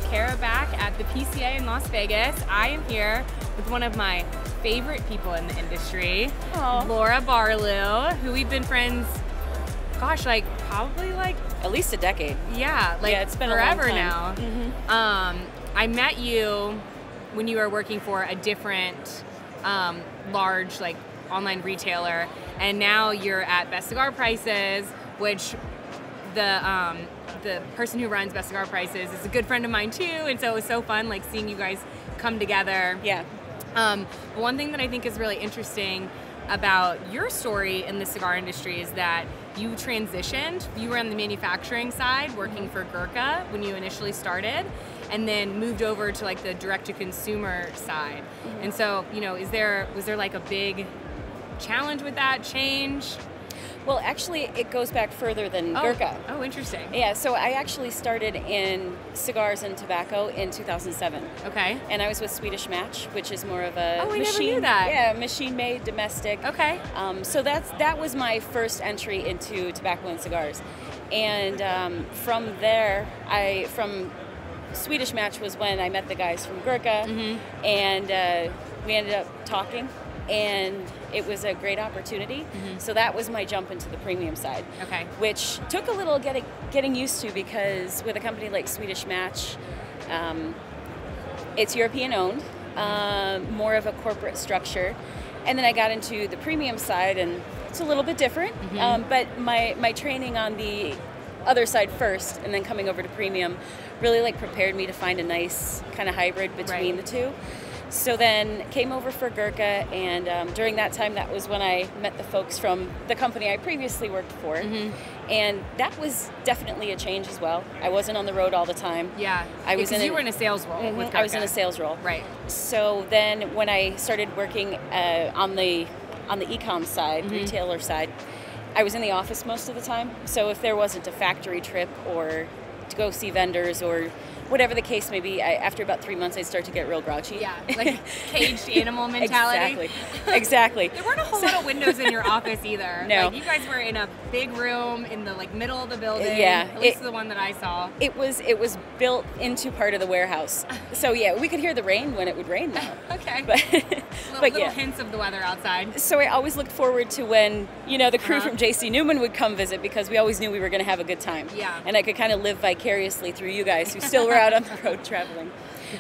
Kara back at the PCA in Las Vegas. I am here with one of my favorite people in the industry, Laura Barlau, who we've been friends, gosh, like probably like at least a decade. Yeah, like it's been forever a long time. now. I met you when you were working for a different large like online retailer, and now you're at Best Cigar Prices, which the person who runs Best Cigar Prices is a good friend of mine too, and so it was so fun like seeing you guys come together. Yeah. One thing that I think is really interesting about your story in the cigar industry is that you transitioned. You were on the manufacturing side working for Gurkha when you initially started, and then moved over to like the direct-to-consumer side. And so, you know, was there like a big challenge with that change? Well, actually, it goes back further than Gurkha. Oh, interesting. Yeah, so I actually started in cigars and tobacco in 2007. Okay. And I was with Swedish Match, which is more of a I never knew that. Yeah, machine-made, domestic. Okay. So that was my first entry into tobacco and cigars. And from there, from Swedish Match was when I met the guys from Gurkha, and we ended up talking. And it was a great opportunity. So that was my jump into the premium side. Okay. Which took a little getting used to, because with a company like Swedish Match, it's European owned, more of a corporate structure. And then I got into the premium side, and it's a little bit different. But my training on the other side first, and then coming over to premium, really like prepared me to find a nice kind of hybrid between the two. So then came over for Gurkha, and during that time, that was when I met the folks from the company I previously worked for. And that was definitely a change as well. I wasn't on the road all the time. Yeah, because you were in a sales role with Gurkha. I was in a sales role. Right. So then when I started working on the e-com side, retailer side, I was in the office most of the time. So if there wasn't a factory trip or to go see vendors or whatever the case may be, after about 3 months, I'd start to get real grouchy. Yeah, like caged animal mentality. Exactly. There weren't a whole lot of windows in your office either. No. Like, you guys were in a big room in the like middle of the building. Yeah. At least the one that I saw. It was built into part of the warehouse. So yeah, we could hear the rain when it would rain now. Okay. But little yeah. hints of the weather outside. So I always looked forward to when, the crew from JC Newman would come visit, because we always knew we were going to have a good time. Yeah. And I could kind of live vicariously through you guys who still were out on the road traveling.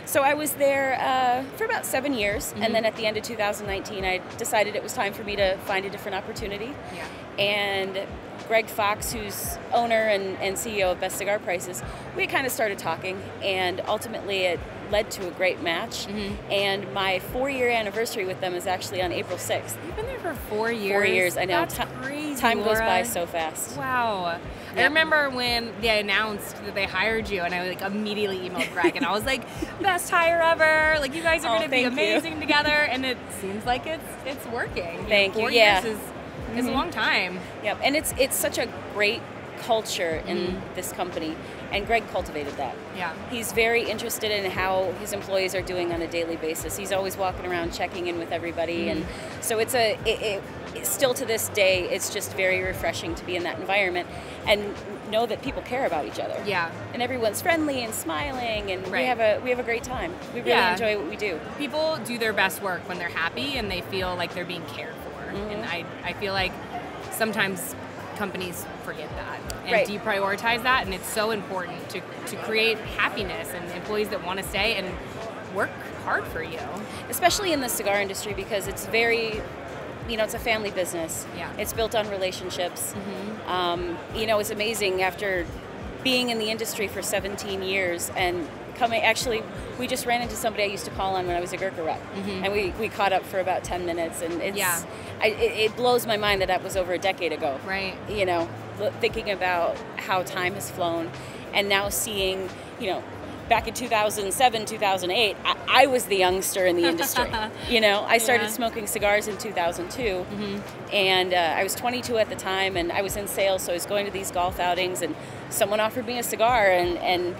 So I was there for about 7 years, and then at the end of 2019, I decided it was time for me to find a different opportunity. Yeah. And Greg Fox, who's owner and CEO of Best Cigar Prices, we kind of started talking, and ultimately it led to a great match. And my 4-year anniversary with them is actually on April 6th. You've been there for 4 years. 4 years, I know. That's crazy, Time goes Laura. by so fast. Wow. I remember when they announced that they hired you, and I like immediately emailed Greg, and I was like, best hire ever. Like, you guys are going to be amazing together, and it seems like it's working. Thank you. 4 years is a long time. Yep, and it's such a great culture in this company, and Greg cultivated that. Yeah. He's very interested in how his employees are doing on a daily basis. He's always walking around checking in with everybody, and so it's still to this day, it's just very refreshing to be in that environment and know that people care about each other. Yeah. And everyone's friendly and smiling, and we have a great time. We really enjoy what we do. People do their best work when they're happy and they feel like they're being cared for. And I feel like sometimes companies forget that and deprioritize that, and it's so important to create happiness and employees that want to stay and work hard for you. Especially in the cigar industry, because it's very, it's a family business. Yeah. It's built on relationships. It's amazing after being in the industry for 17 years and actually, we just ran into somebody I used to call on when I was a Gurkha rep, and we caught up for about 10 minutes, and it blows my mind that was over a decade ago. Right. Thinking about how time has flown, and now seeing, back in 2007, 2008, I was the youngster in the industry. I started smoking cigars in 2002, and I was 22 at the time, and I was in sales, so I was going to these golf outings, and someone offered me a cigar, and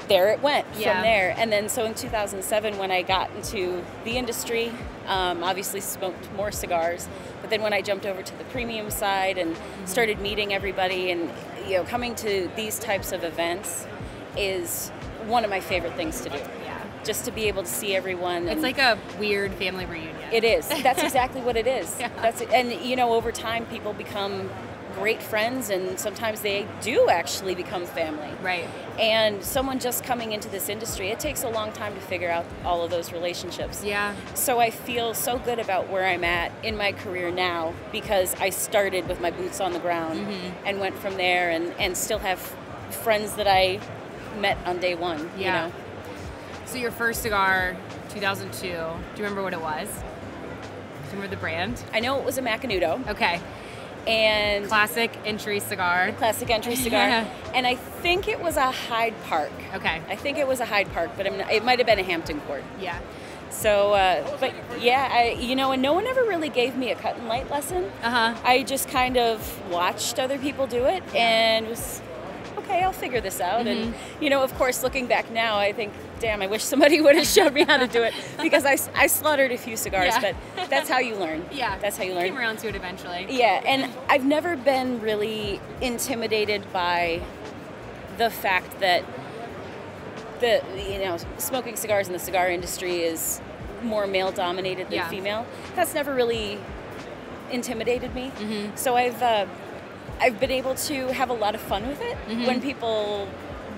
there it went from there. And then so in 2007, when I got into the industry, obviously smoked more cigars, but then when I jumped over to the premium side and started meeting everybody, and coming to these types of events is one of my favorite things to do. Yeah. Just to be able to see everyone. It's like a weird family reunion. It is. That's exactly what it is. Yeah. And you know, over time, people become great friends, and sometimes they do actually become family. Right. And someone just coming into this industry, it takes a long time to figure out all of those relationships. Yeah. So I feel so good about where I'm at in my career now, because I started with my boots on the ground and went from there, and still have friends that I met on day one. Yeah. You know? So your first cigar, 2002, do you remember what it was? Do you remember the brand? I know it was a Macanudo. Okay. And Classic entry cigar. classic entry cigar. And I think it was a Hyde Park. Okay. I think it was a Hyde Park, but it might have been a Hampton Court. Yeah. So, but yeah, and no one ever really gave me a cut and light lesson. I just kind of watched other people do it and was, okay, I'll figure this out. And, you know, of course, looking back now, I think, damn, I wish somebody would have showed me how to do it, because I slaughtered a few cigars, but that's how you learn. Yeah. That's how you learn. Came around to it eventually. Yeah, and I've never been really intimidated by the fact that smoking cigars in the cigar industry is more male dominated than female. That's never really intimidated me. So I've been able to have a lot of fun with it. When people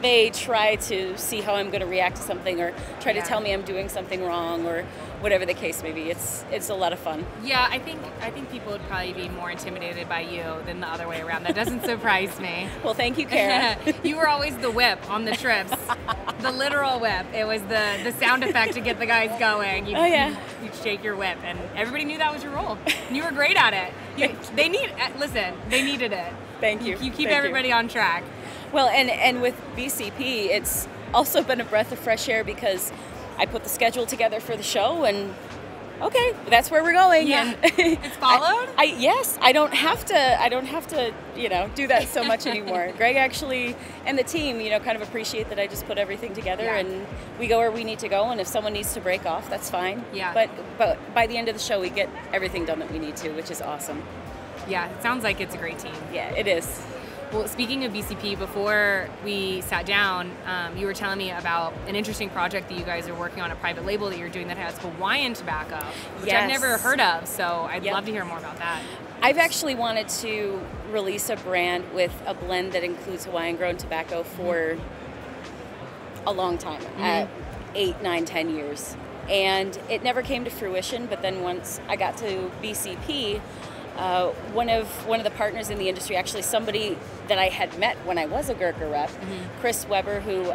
may try to see how I'm going to react to something, or try to tell me I'm doing something wrong, or whatever the case may be, it's a lot of fun. Yeah, I think people would probably be more intimidated by you than the other way around. That doesn't surprise me. Well, thank you, Kara. You were always the whip on the trips. The literal whip. It was the sound effect to get the guys going. You'd shake your whip, and everybody knew that was your role. And you were great at it. They needed it. Thank you. You keep everybody on track. Well, and with BCP, it's also been a breath of fresh air, because I put the schedule together for the show, and okay, that's where we're going. Yeah. And it's followed? Yes, I don't have to, do that so much anymore. Greg actually, and the team, kind of appreciate that I just put everything together, and we go where we need to go, and if someone needs to break off, that's fine. Yeah. But by the end of the show, we get everything done that we need to, which is awesome. Yeah, it sounds like it's a great team. Yeah, it is. Well, speaking of BCP, before we sat down, you were telling me about an interesting project that you guys are working on, a private label that you're doing that has Hawaiian tobacco, which I've never heard of, so I'd love to hear more about that. I've actually wanted to release a brand with a blend that includes Hawaiian-grown tobacco for a long time, 8, 9, 10 years. And it never came to fruition, but then once I got to BCP, one of the partners in the industry, actually somebody that I had met when I was a Gurkha rep, Chris Weber, who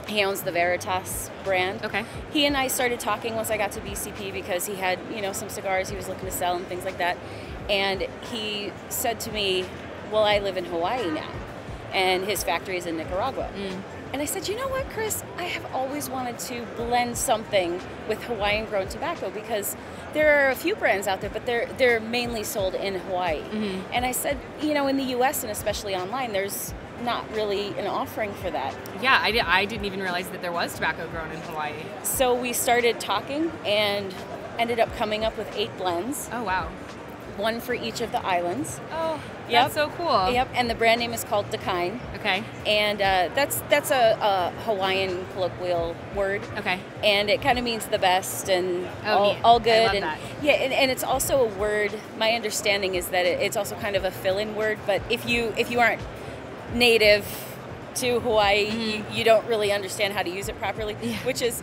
he owns the Veritas brand. Okay. He and I started talking once I got to BCP, because he had some cigars he was looking to sell and things like that. And he said to me, well, I live in Hawaii now, and his factory is in Nicaragua. And I said, you know what, Chris? I have always wanted to blend something with Hawaiian-grown tobacco, because there are a few brands out there, but they're mainly sold in Hawaii. And I said, in the U.S. and especially online, there's not really an offering for that. Yeah, I didn't even realize that there was tobacco grown in Hawaii. So we started talking and ended up coming up with 8 blends. Oh, wow. One for each of the islands. Oh, that's so cool. Yep, and the brand name is called Dakine. Okay. And that's a Hawaiian colloquial word. Okay. And it kind of means the best and all good. I love and that. Yeah, and it's also a word. My understanding is that it's also kind of a fill-in word. But if you aren't native to Hawaii, you don't really understand how to use it properly, which is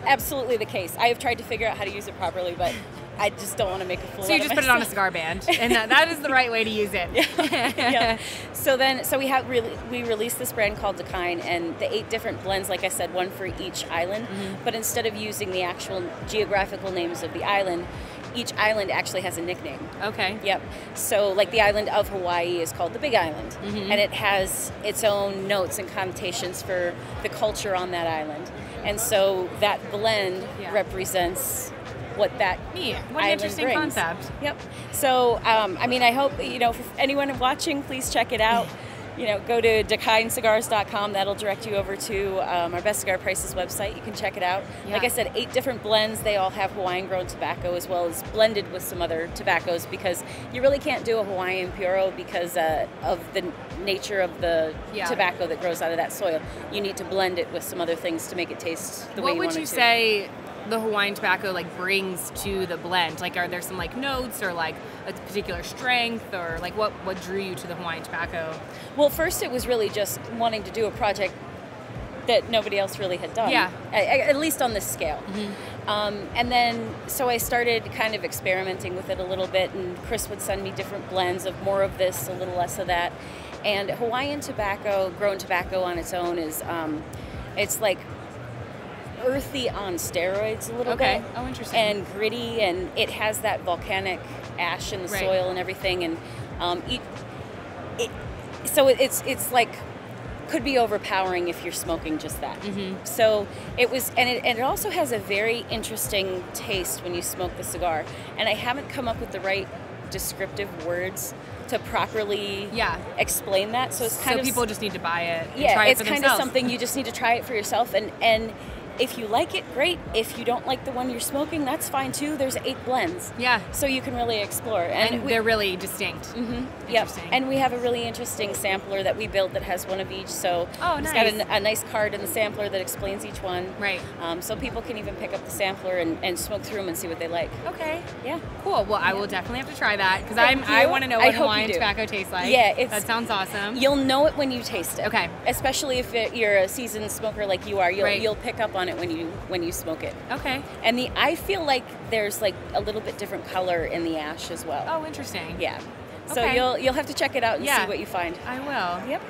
absolutely the case. I have tried to figure out how to use it properly, but I just don't want to make a fool out of myself. So you just put it on a cigar band, and that is the right way to use it. Yeah. So we released this brand called Dakine, and the 8 different blends, like I said, one for each island. But instead of using the actual geographical names of the island, each island actually has a nickname. Okay. Yep. So like the island of Hawaii is called the Big Island, and it has its own notes and connotations for the culture on that island. And so that blend represents what that What an interesting concept. Yep. So, I hope, for anyone watching, please check it out. you know, go to DeKineCigars.com. That'll direct you over to our Best Cigar Prices website. You can check it out. Yeah. Like I said, 8 different blends. They all have Hawaiian-grown tobacco as well as blended with some other tobaccos, because you really can't do a Hawaiian Puro because of the nature of the tobacco that grows out of that soil. You need to blend it with some other things to make it taste the way you want it to. What would you say the Hawaiian tobacco like brings to the blend? Like, are there some like notes or like a particular strength, or like what drew you to the Hawaiian tobacco? Well, first it was really just wanting to do a project that nobody else really had done. Yeah. At least on this scale. And then, so I started kind of experimenting with it a little bit, and Chris would send me different blends of more of this, a little less of that. And Hawaiian tobacco, grown tobacco on its own, is, it's like earthy on steroids a little bit. Oh, interesting. And gritty, and it has that volcanic ash in the soil and everything. And so it's like, could be overpowering if you're smoking just that. So it was, and it also has a very interesting taste when you smoke the cigar. And I haven't come up with the right descriptive words to properly explain that. So it's kind of, people just need to buy it and try it for themselves. It's kind of something you just need to try it for yourself. And if you like it, great. If you don't like the one you're smoking, that's fine too. There's 8 blends. Yeah. So you can really explore. And they're really distinct. Yep. And we have a really interesting sampler that we built that has one of each. So it's got a nice card in the sampler that explains each one. Right. So people can even pick up the sampler and smoke through them and see what they like. Okay. Yeah. Cool. Well, I will definitely have to try that, because I want to know what Hawaiian tobacco tastes like. Yeah. That sounds awesome. You'll know it when you taste it. Okay. Especially if you're a seasoned smoker like you are. You'll pick up on it when you smoke it. Okay. And I feel like there's like a little bit different color in the ash as well. Oh, interesting. Yeah. So you'll have to check it out and see what you find. I will. Yep.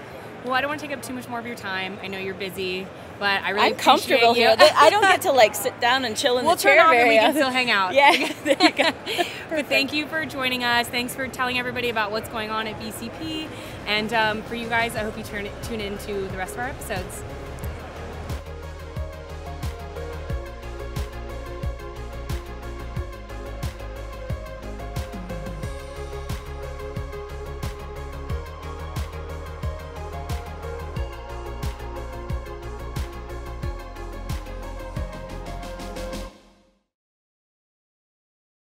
Well, I don't want to take up too much more of your time. I know you're busy, but I really I'm comfortable here. I don't get to like sit down and chill in the chair. We'll turn off and we can still hang out. Yeah. There you go. But thank you for joining us. Thanks for telling everybody about what's going on at BCP. And for you guys, I hope you tune into the rest of our episodes.